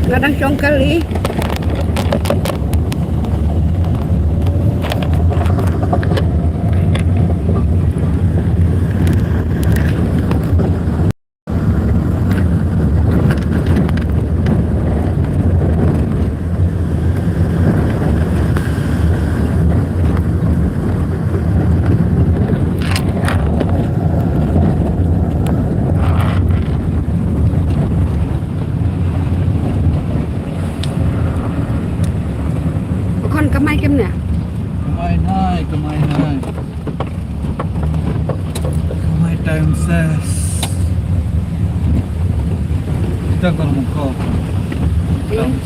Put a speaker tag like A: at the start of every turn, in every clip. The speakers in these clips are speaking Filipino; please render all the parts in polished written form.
A: Kadang cong kali. Con kamay kem nè.
B: Kamay nai. Kamay time ses. Kita kalau muka.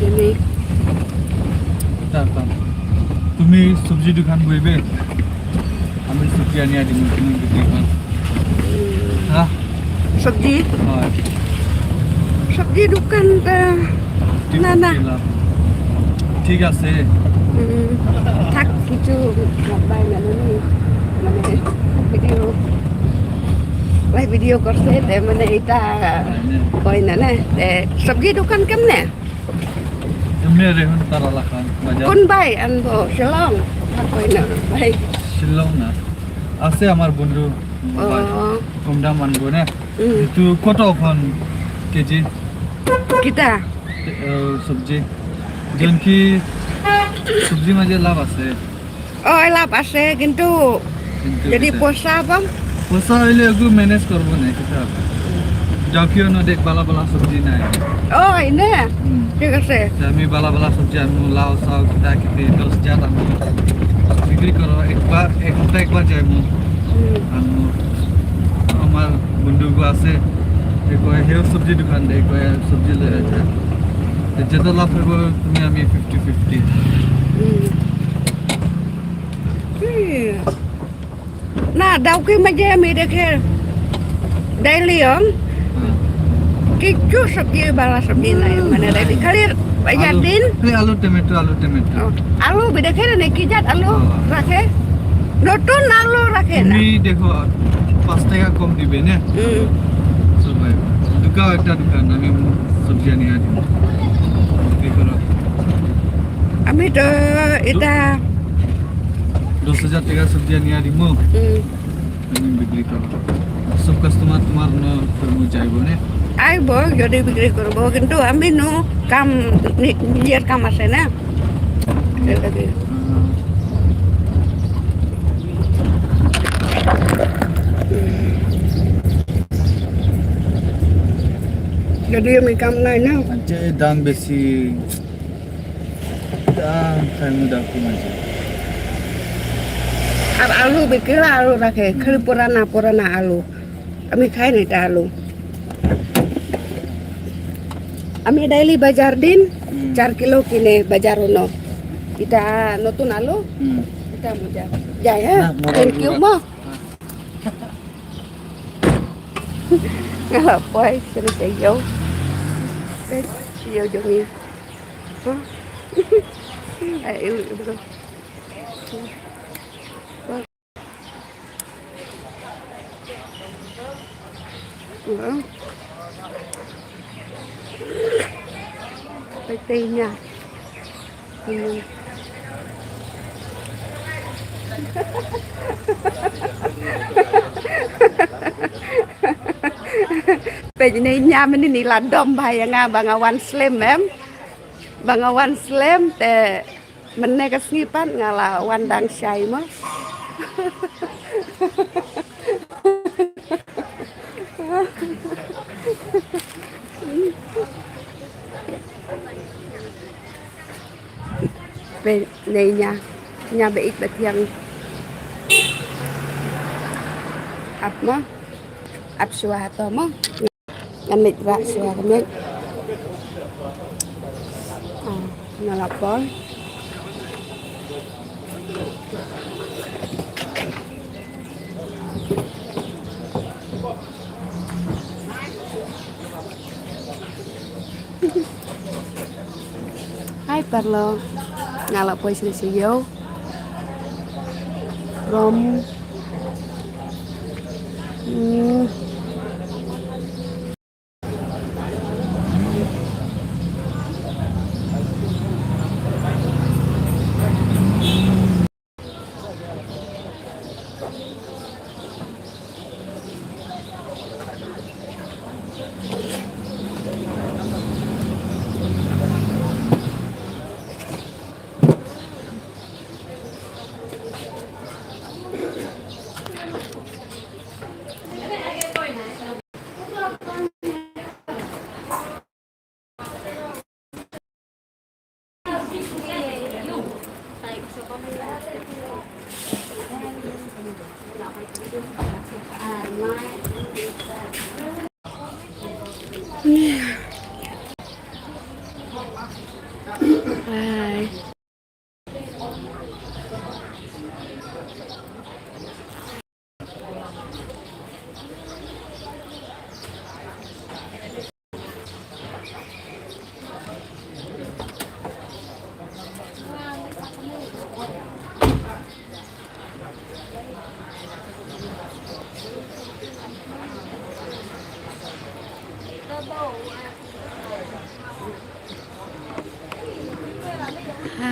A: Sini.
B: Kita kan. Tumi sabji dukan boibe. Ambil sabji ani adi mungkin bikin kan. Hah?
A: Sabji.
B: Hai.
A: Sabji dukan Nana.
B: ঠিক আছে
A: থাক কিছু নব্বাই নানুনি মানে video live video করছে তে মানে এটা কই না না তে সবজি দোকান কেমনে
B: এমনি রেহন তারা লাখান বাজার
A: কোন ভাই আনবো শিলং কই না ভাই
B: শিলং না আছে আমার বন্ধু কম দাম আনবো না কিন্তু কত এখন কেজি
A: কিটা
B: সবজি যেন কি সবজি মাঝে লাভ আছে
A: লাভ আছে কিন্তু যদি পয়সা পাম
B: পয়সা হইলে এগুলো ম্যানেজ করবো না কিতা যকিও না দেখ বালা বালা সবজি নাই
A: নে ঠিক আছে
B: আমি বালা বালা সবজি আমি লাউ সাউ কিতা কিতি 10,000 আমি বিক্রি করো এক ঘন্টা একবার যাই মু আমার বন্ধুগুলো আছে কয় হেও সবজি দোকান দেয় কয় সবজি লয়ে আছে যেত লাভ হইব তুমি আমি 50-50
A: না দাও কি মাঝে আমি দেখে daily om কিছু সবজি বালা সবজি নাই মানে daily খালি বাজার দিন
B: আলু টমেটো
A: আলু দেখে না কি জাত আলু রাখে নতুন আলু রাখে না
B: তুমি দেখো 5 টাকা কম দিবে না সবাই একটা দোকান আমি সবজি আনি আনি
A: আমি তো এটা
B: 10,000 টাকা সবজি আনি দিব আমি বিক্রি করব সব কাস্টমার তোমার যাইব না
A: আইব যদি বিক্রি করব কিন্তু আমি নো কাম নিজের কাম আছে না যদি আমি কাম নাই না
B: দাম বেশি দাম কমেছে
A: আর আলু বিক্রি আলু রাখে খালি পুরানা আলু আমি খাই না এটা আলু আমি ডেইলি বাজার দিন 4 কিলো কিনে বাজার ন এটা নতুন আলু এটা মজা যাই হ্যাঁ থ্যাংক ইউ মা Poi sini saya jauh ayo betul petainya Penyenya ini ladom bahaya nga bangawan slim em bangawan slim te mene kesngipan ngalawan dang syai mah Penyenya nya baik bet yang apa ap suato mo gamit ra suwa gamit nalapol Hai perlo ngalapoy sisiyo rom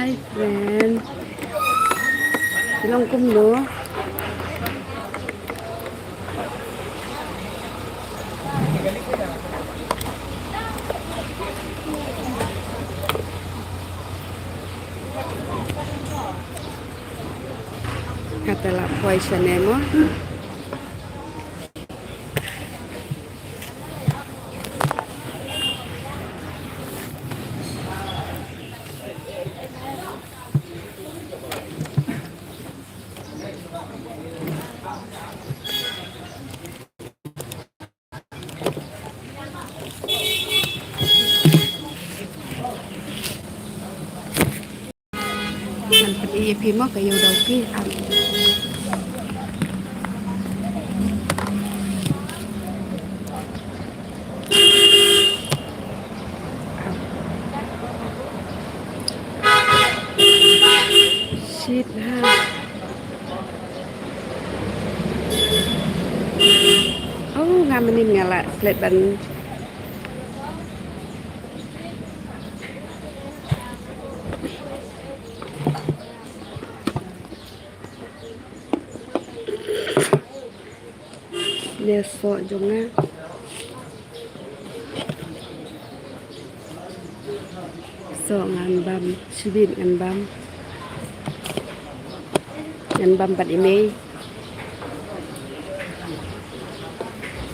A: Hi friend. Ilang kumno? Kata la poison mo. Mình phải đi phim mất cái yêu đầu kia ăn. Shit ha. Oh, ngamenin ngala plate ban. Neso jonga. So ngan bam, sibin ngan bam. Ngan bam pat ime.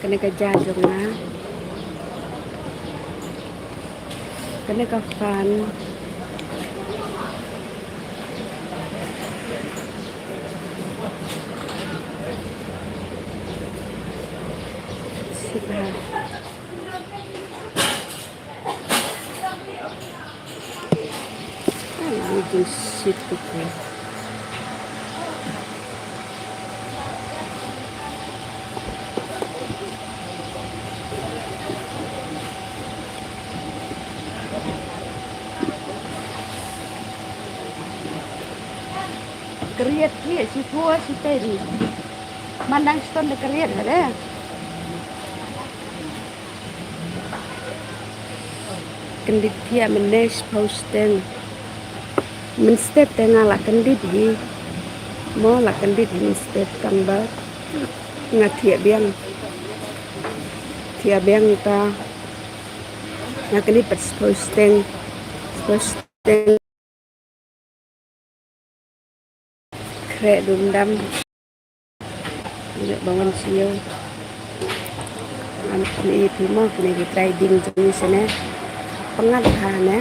A: Kena kerja jonga. Kena ka fan. Sibah. Ay, shit ko. Keriat kia si tua si tadi. Mandang stone de keriat ada. Kendit kia menes posting. Men step tengah lah kendit hi. Mo lah kendit hi step kang ba. Ngat thia biang ta. Ngat kendit pas posting. Krek dundam. Được bangun siêu. Anh đi thì mo cái này trading jenis này. Pengadahan ya.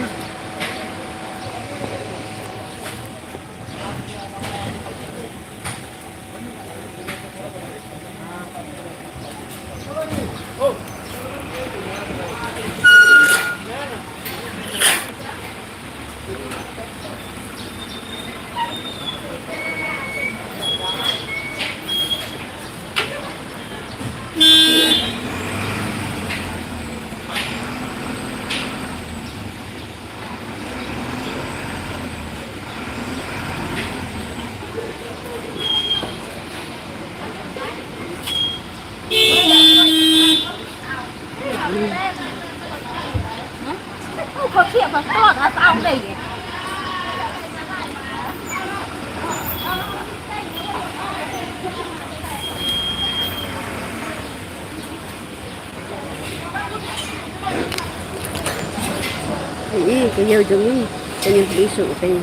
C: Có kia mà to cả tao đây.
A: Cái yêu chúng cái yêu đi sụ tình.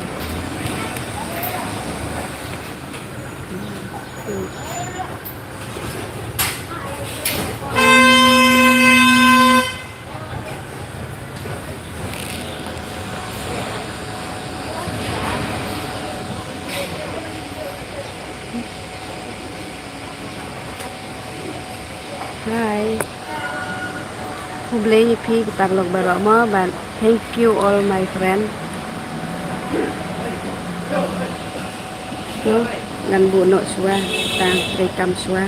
A: Hi. Hubli pi kita vlog barama but thank you all my friend. Ngan bu no swa ta rekam swa.